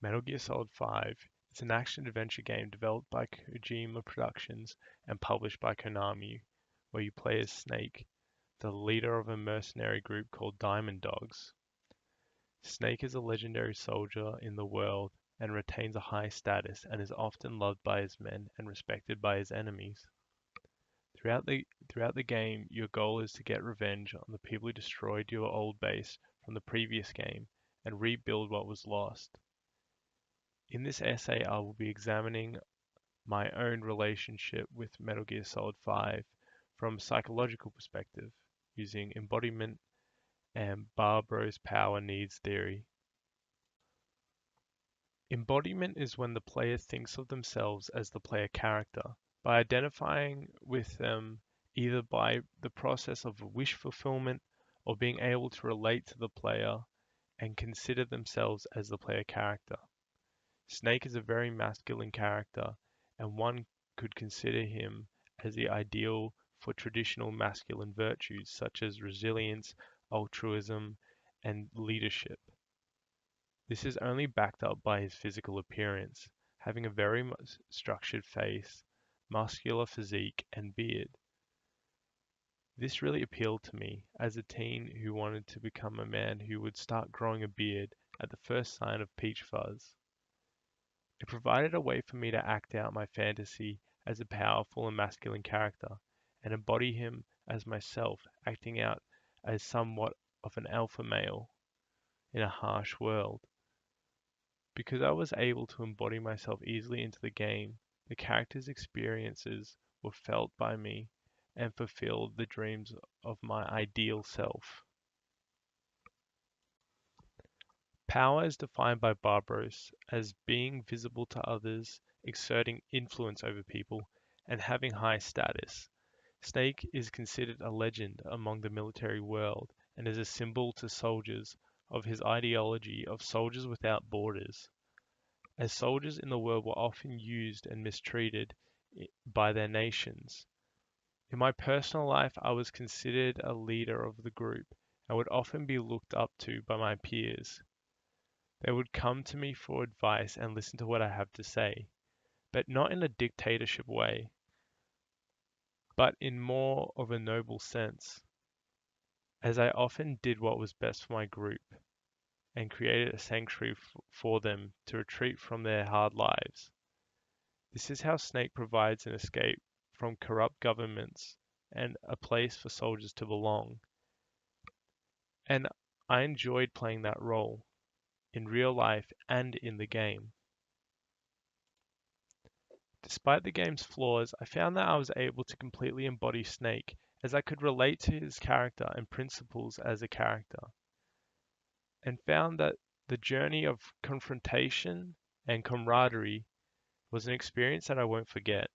Metal Gear Solid 5 is an action-adventure game developed by Kojima Productions and published by Konami, where you play as Snake, the leader of a mercenary group called Diamond Dogs. Snake is a legendary soldier in the world and retains a high status and is often loved by his men and respected by his enemies. Throughout the game, your goal is to get revenge on the people who destroyed your old base from the previous game and rebuild what was lost. In this essay, I will be examining my own relationship with Metal Gear Solid 5 from a psychological perspective, using embodiment and Barbro's power needs theory. Embodiment is when the player thinks of themselves as the player character, by identifying with them either by the process of wish fulfillment or being able to relate to the player and consider themselves as the player character. Snake is a very masculine character, and one could consider him as the ideal for traditional masculine virtues such as resilience, altruism, and leadership. This is only backed up by his physical appearance, having a very structured face, muscular physique, and beard. This really appealed to me as a teen who wanted to become a man who would start growing a beard at the first sign of peach fuzz. It provided a way for me to act out my fantasy as a powerful and masculine character, and embody him as myself, acting out as somewhat of an alpha male in a harsh world. Because I was able to embody myself easily into the game, the character's experiences were felt by me and fulfilled the dreams of my ideal self. Power is defined by Barbros as being visible to others, exerting influence over people, and having high status. Snake is considered a legend among the military world and is a symbol to soldiers of his ideology of soldiers without borders, as soldiers in the world were often used and mistreated by their nations. In my personal life, I was considered a leader of the group and would often be looked up to by my peers. They would come to me for advice and listen to what I have to say, but not in a dictatorship way, but in more of a noble sense, as I often did what was best for my group and created a sanctuary for them to retreat from their hard lives. This is how Snake provides an escape from corrupt governments and a place for soldiers to belong. And I enjoyed playing that role in real life and in the game. Despite the game's flaws, I found that I was able to completely embody Snake, as I could relate to his character and principles as a character, and found that the journey of confrontation and camaraderie was an experience that I won't forget.